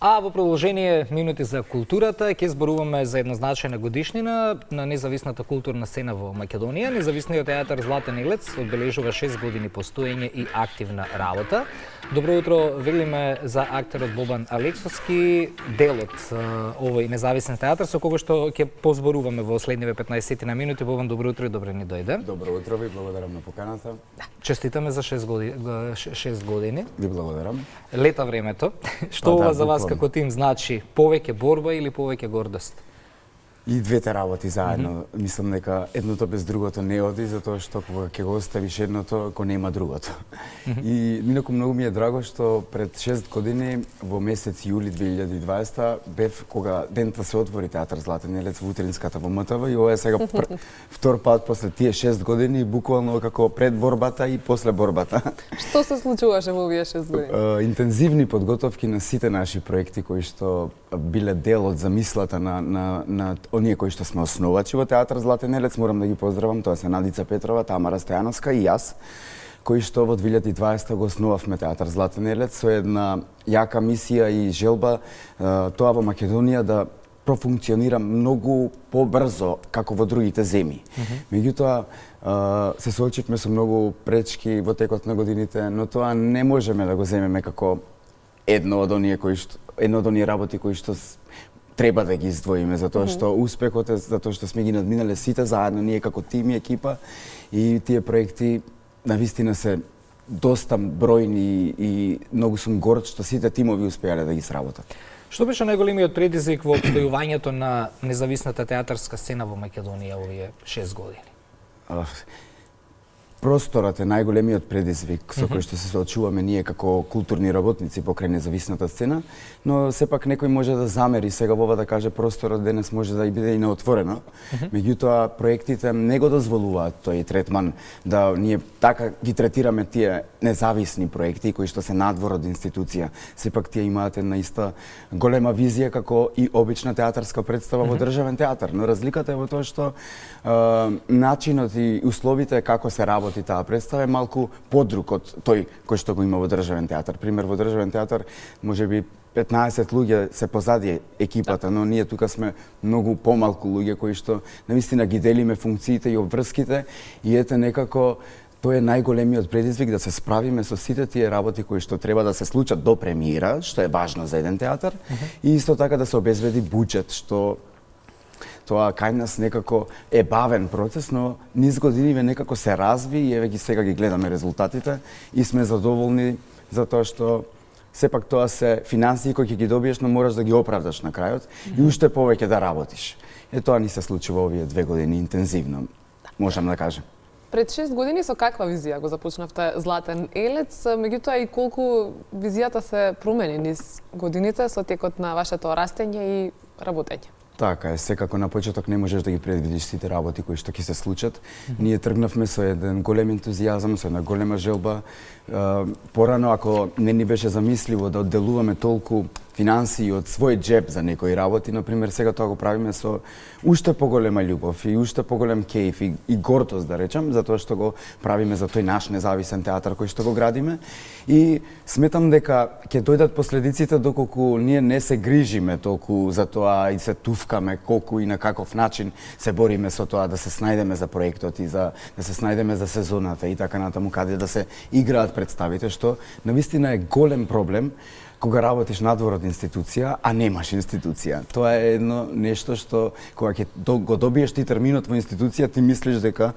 А во продолжение минути за културата ќе зборуваме за една значајна годишнина на независната културна сцена во Македонија. Независниот театар Златен Илец одбележува 6 години постоење и активна работа. Добро утро, велиме за актерот Бобан Алексовски, дел од овој независен театар со кого што ќе позборуваме во следниве 15 на минути. Бобан, добро утро и добре ни дојде. Добро утро, ви благодарам на поканата. Честитаме за 6 години. Ви благодарам. Лета времето. Што ова за вас како тим значи? Повеќе борба или повеќе гордост? И двете работи заедно. Мислам дека едното без другото не оди, затоа што кога ќе го оставиш едното, ако нема другото. И минако многу ми е драго што пред 6 години во месец јули 2020 бев кога дента се отвори театар Златен Илец во утринската во МТВ и ова е сега втор пат после тие 6 години буквално како пред борбата и после борбата. Што се случуваше во овие 6 години? Интензивни подготовки на сите наши проекти кои што биле дел од замислата на оние кои што сме основачи во театар Златен Илец. Морам да ги поздравам, тоа се Надица Петрова, Тамара Стојановска и јас, кои што во 2020 го основавме театар Златен Илец со една јака мисија и желба тоа во Македонија да профункционира многу побрзо како во другите земји. Меѓутоа се соочивме со многу пречки во текот на годините, но тоа не можеме да го земеме како едно од оние работи кои што треба да ги издвоиме, затоа што успехот е затоа што сме ги надминале сите заедно, ние како тим и екипа, и тие проекти навистина се доста бројни и многу сум горд што сите тимови успеале да ги сработат. Што беше најголемиот предизвик во обстојувањето на независната театарска сцена во Македонија овие 6 години? Просторот е најголемиот предизвик со кој што се соочуваме ние како културни работници покрај независната сцена, но сепак некој може да замери сега во ова да каже просторот денес може да и биде и неотворено. Меѓутоа проектите не го дозволуваат тој третман да ние така ги третираме тие независни проекти кои што се надвор од институција. Сепак тие имаат една иста голема визија како и обична театарска представа во државен театар, но разликата е во тоа што начинот и условите како се работи таа представа е малку подруг од тој кој што го има во државен театар. Пример, во државен театар можеби 15 луѓе се позади екипата, но ние тука сме многу помалку луѓе кои што навистина ги делиме функциите и обврските и ете некако тоа е најголемиот предизвик да се справиме со сите тие работи кои што треба да се случат до премиера, што е важно за еден театар, и исто така да се обезбеди буџет, што тоа кај нас некако е бавен процес, но низ годиниве некако се разви и еве ги сега ги гледаме резултатите и сме задоволни за тоа што сепак тоа се финансии кои ќе ги добиеш, но мораш да ги оправдаш на крајот и уште повеќе да работиш. Тоа ни се случи во овие 2 години интензивно, можам да кажам. Пред 6 години со каква визија го започнавте Златен Илец, меѓутоа и колку визијата се промени низ годините со текот на вашето растење и работење? Така е, секако на почеток не можеш да ги предвидиш сите работи кои што ќе се случат. Ние тргнавме со еден голем ентузијазам, со една голема желба. Порано, ако не ни беше замисливо да одделуваме толку финансии од свој джеб за некои работи, например, сега тоа го правиме со уште поголема љубов и уште поголем кејф и гордост, да речам, затоа што го правиме за тој наш независен театар кој што го градиме. И сметам дека ќе дојдат последиците доколку ние не се грижиме толку за тоа и се туфкаме колку и на каков начин се бориме со тоа да се снајдеме за проектот и да се снајдеме за сезоната и така натаму каде да се играат представите, што навистина е голем проблем кога работиш надвор од институција, а немаш институција. Тоа е едно нешто што кога ќе го добиеш ти терминот во институција, ти мислиш дека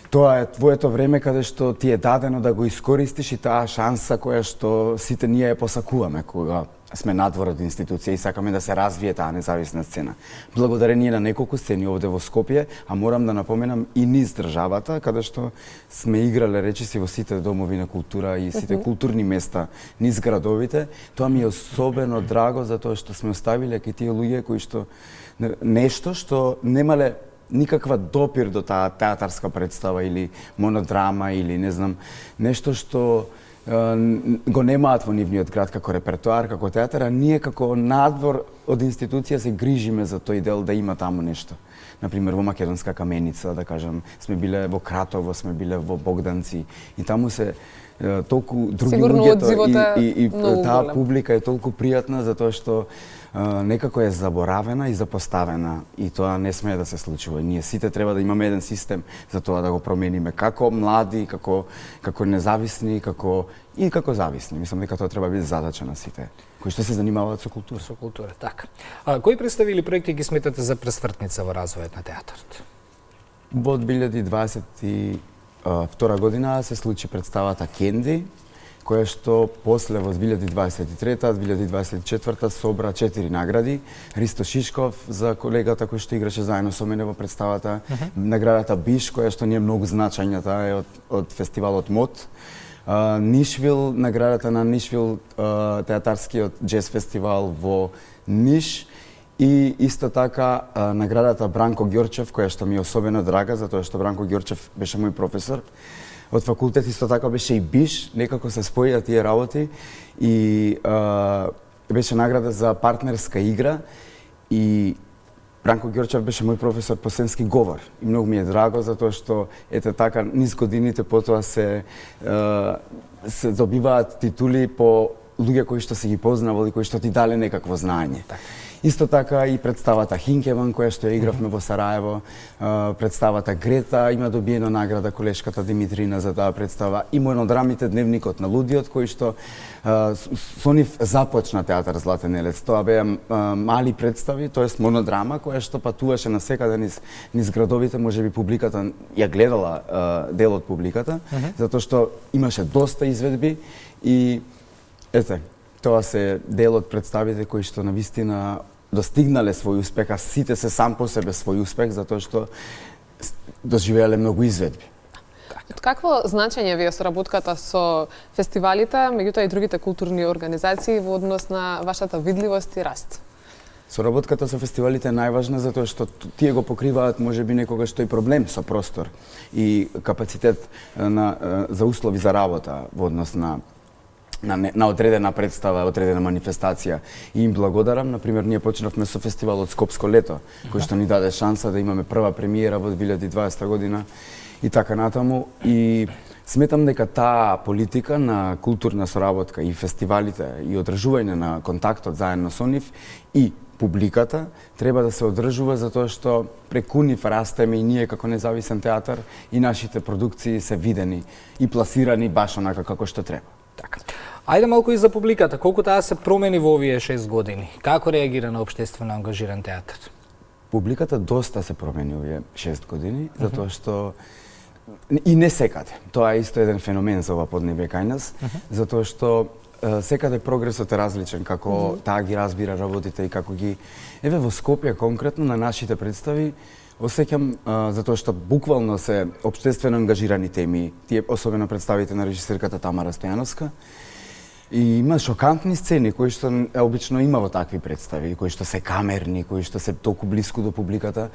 тоа е твоето време каде што ти е дадено да го искористиш и таа шанса која што сите ние ја посакуваме кога сме надвор од институција и сакаме да се развие таа независна сцена. Благодарение на неколку сцени овде во Скопје, а морам да напоменам и низ државата, каде што сме играле речиси во сите домови на култура и сите културни места низ градовите, тоа ми е особено драго затоа што сме оставиле кај тие луѓе кои што нешто што немале никаква допир до таа театарска представа или монодрама или не знам, нешто што го немаат во нивниот град како репертоар, како театар, а ние како надвор од институција се грижиме за тој дел да има таму нешто. Например, во Македонска каменица, да кажам, сме биле во Кратово, сме биле во Богданци и таму се толку други Сигурно луѓето одзивот е и многу таа голем. публика е толку пријатна затоа што некако е заборавена и запоставена и тоа не смее да се случува. Ние сите треба да имаме еден систем за тоа да го промениме како млади, како независни, како зависни. Мислам дека тоа треба да биде задача на сите кои што се занимаваат со култура. Со култура, така. Кои представи или проекти ги сметате за пресвртница во развојот на театарот? Во 2022 година се случи представата Кенди, која што после во 2023-2024 собра 4 награди. Ристо Шишков за колегата кој што играше заедно со мене во представата, наградата Биш која што ни е многу значајна, таа е од фестивалот МОД. Нишвил, наградата на Нишвил, театарскиот џез фестивал во Ниш. И исто така наградата Бранко Ѓорчев, која што ми е особено драга, затоа што Бранко Ѓорчев беше мој професор од факултет, исто така беше и Биш, некако се споија тие работи и беше награда за партнерска игра и Бранко Ѓорчев беше мој професор по сценски говор и многу ми е драго затоа што ете така низ годините потоа се добиваат титули по луѓе кои што си ги познавали, кои што ти дале некакво знаење. Исто така и представата Хинкеван, која што ја игравме во Сараево, представата Грета, има добиена награда колешката Димитрина за таа представа, и монодрамите Дневникот на лудиот, кој што со нив започна театар Златен елец. Тоа беа мали представи, тоест монодрама, која што патуваше насекаде низ градовите, можеби публиката ја гледала дел од публиката, затоа што имаше доста изведби и ете, тоа се дел од представите кои што навистина достигнале свој успех, а сите се сам по себе свој успех, затоа што доживеале многу изведби. Од какво значење ви е соработката со фестивалите, меѓутоа и другите културни организации во однос на вашата видливост и раст? Соработката со фестивалите е најважна затоа што тие го покриваат можеби некогаш тој проблем со простор и капацитет за услови за работа во однос на одредена представа, одредена манифестација. И им благодарам, например, ние почнавме со фестивалот Скопско лето, кој што ни даде шанса да имаме прва премиера во 2020 година и така натаму. И сметам дека таа политика на културна соработка и фестивалите и одржување на контактот заедно со нив и публиката треба да се одржува затоа што преку нив растеме и ние како независен театар и нашите продукции се видени и пласирани баш онака како што треба. Така. Ајде малку и за публиката. Колку таа се промени во овие 6 години? Како реагира на општествено ангажиран театар? Публиката доста се промени овие 6 години, затоа што и не секаде. Тоа е исто еден феномен за ова поднебе кај нас, затоа што секаде прогресот е различен, како таа ги разбира работите и како ги... Еве во Скопје конкретно на нашите представи осеќам затоа што буквално се општествено ангажирани теми, тие особено представите на режисерката Тамара Стојановска. И има шокантни сцени кои што обично има во такви представи, кои што се камерни, кои што се толку блиску до публиката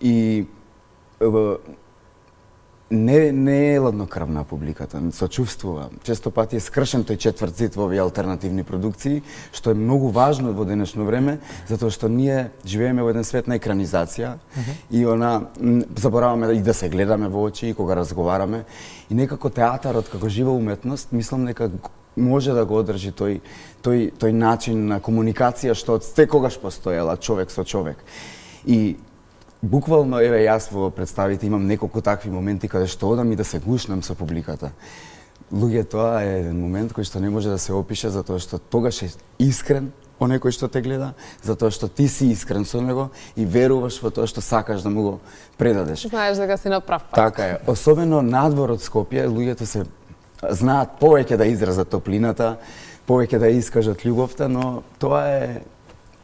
и не е ладнокрвна публиката, сочувствува. Често пати е скршен тој четврт зид во овие алтернативни продукции, што е многу важно во денешно време, затоа што ние живееме во еден свет на екранизација и забораваме и да се гледаме во очи кога разговараме и некако театарот како жива уметност, мислам дека може да го одржи тој начин на комуникација што од секогаш постоела човек со човек. И буквално, еве, јас во представите имам неколку такви моменти каде што одам и да се гушнам со публиката. Луѓе, тоа е еден момент кој што не може да се опише, затоа што тогаш е искрен о некој што те гледа, затоа што ти си искрен со него и веруваш во тоа што сакаш да му го предадеш. Знаеш дека си на прав пат. Така е. Особено надвор од Скопје, луѓето се знаат повеќе да изразат топлината, повеќе да искажат љубовта, но тоа е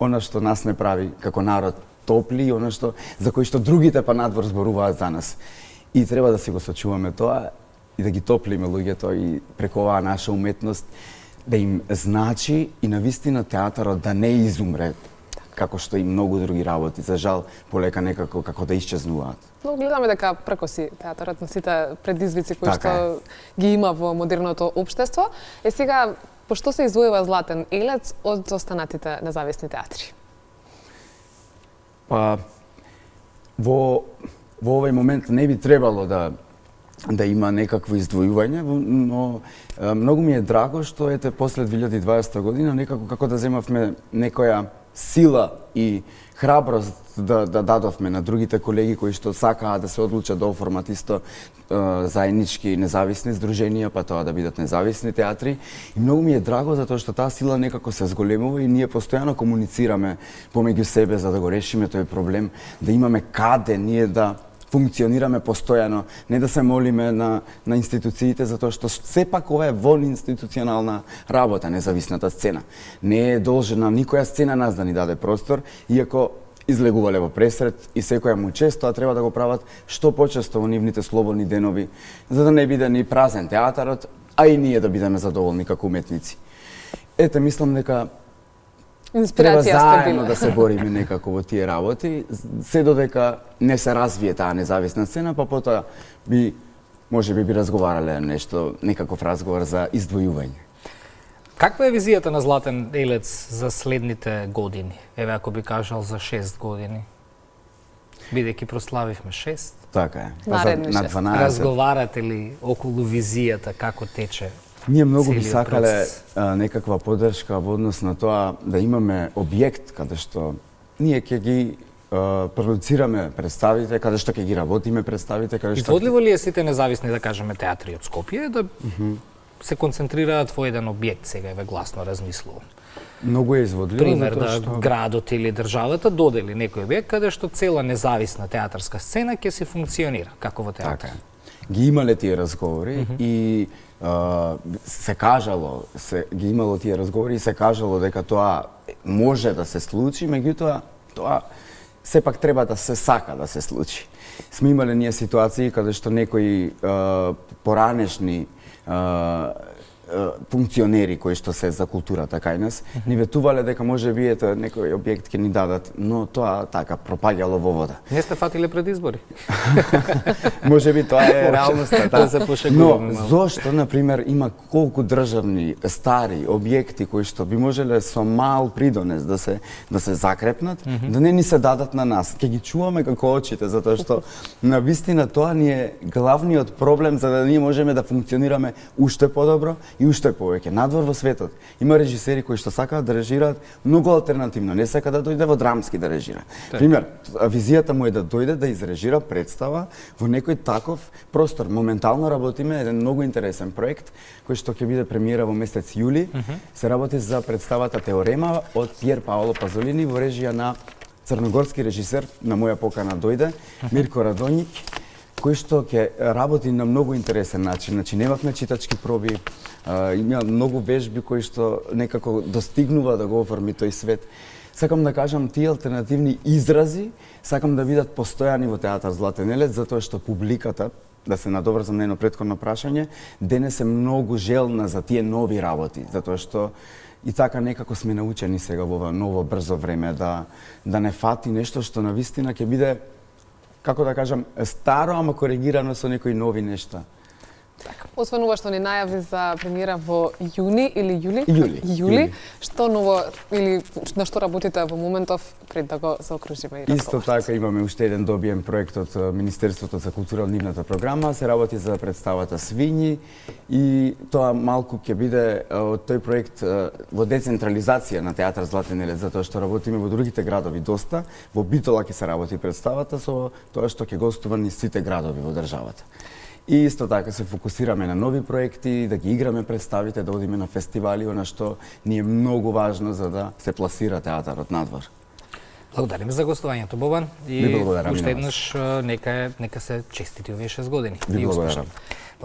она што нас не прави како народ топли, она што за кој што другите па надвор зборуваат за нас. И треба да си го сочуваме тоа и да ги топлиме луѓето и преку оваа наша уметност да им значи и навистина театарот да не изумре како што и многу други работи, за жал полека некако како да исчезнуваат. Но гледаме дека преко си театарот на сите предизвици кои Така што ги има во модерното општество. Е сега, пошто се издвојува Златен елец од останатите независни театри? Па во овој момент не би требало да да има некакво издвојување, но многу ми е драго што ете после 2020 година некако како да земавме некоја сила и храброст да дадовме на другите колеги кои што сакаат да се одлучат да оформат исто заеднички независни здруженија, па тоа да бидат независни театри. И многу ми е драго затоа што таа сила некако се зголемува и ние постојано комуницираме помеѓу себе за да го решиме тој проблем, да имаме каде ние да функционираме постојано, не да се молиме на институциите, затоа што сепак ова е вон институционална работа, независната сцена. Не е должна никоја сцена нас да ни даде простор, иако излегувале во пресред и секоја му чест, тоа треба да го прават што почесто во нивните слободни денови, за да не биде ни празен театарот, а и ние да бидеме задоволни како уметници. Ете, мислам дека треба заедно да се бориме некако во тие работи, се додека не се развие таа независна сцена, па потоа можеби би разговарале нешто, некаков разговор за издвојување. Каква е визијата на Златен Елец за следните години? Еве ако би кажал за 6 години. Бидејќи прославивме 6. Така е. На 12. Разговарате ли околу визијата, како тече? Ние многу би целиот сакале процес? некаква поддршка во однос на тоа да имаме објект каде што ние ќе ги продуцираме представите, каде што ќе ги работиме представите, каде што Изводливо ли е сите независни, да кажеме, театри од Скопје да се концентрираат во еден објект, сега еве гласно размислувам? многу е изводливо Пример затоа да што градот или државата додели некој објект каде што цела независна театарска сцена ќе се функционира, како во театар. така е. Ги имале тие разговори и се кажало, ги имало тие разговори и се кажало дека тоа може да се случи, меѓутоа тоа сепак треба да се сака да се случи. Сме имале ние ситуации каде што некои поранешни функционери кои што се за културата кај нас, ни ветувале дека може би ето некој објект ќе ни дадат, но тоа така пропаѓало во вода. Не сте фатиле пред избори? Може би тоа е реалноста, Да се пошегуваме но малку. зошто на пример има колку државни стари објекти кои што би можеле со мал придонес да се закрепнат, да не ни се дадат на нас. Ќе ги чуваме како очите затоа што на вистина тоа ни е главниот проблем за да ние можеме да функционираме уште подобро и уште повеќе. Надвор во светот има режисери кои што сакаат да режираат многу алтернативно, не сака да дојде во драмски да режира. Пример, визијата му е да дојде да изрежира представа во некој таков простор. Моментално работиме еден многу интересен проект кој што ќе биде премиера во месец јули. Се работи за представата Теорема од Пиер Паоло Пазолини во режија на црногорски режисер, на моја покана дојде, Мирко Радоњик, кој што ќе работи на многу интересен начин. Значи, немавме читачки проби, има многу вежби кои што некако достигнува да го оформи тој свет. Сакам да кажам, тие алтернативни изрази сакам да бидат постојани во театар Златен Елец, затоа што публиката, да се надоврзам на едно претходно прашање, денес е многу желна за тие нови работи, затоа што и така некако сме научени сега во ова ново брзо време да не фати нешто што навистина ќе биде, како да кажам, старо, ама коригирано со некои нови нешта. Освен ова што ни најави за премиера во јуни или јули? Јули. Јули. Што ново или на што работите во моментов пред да го заокружиме и Исто така имаме уште еден добиен проект од Министерството за култура од нивната програма, се работи за представата Свињи и тоа малку ќе биде од тој проект во децентрализација на театар Златен Елец, затоа што работиме во другите градови доста. Во Битола ќе се работи представата со тоа што ќе гостува низ сите градови во државата. И исто така се фокусираме на нови проекти, да ги играме представите, да одиме на фестивали, она што ни е многу важно за да се пласира театарот надвор. Благодариме за гостувањето, Бобан. Ви благодарам уште на еднаш нека се честити овие 6 години. Ви И успешно. благодарам.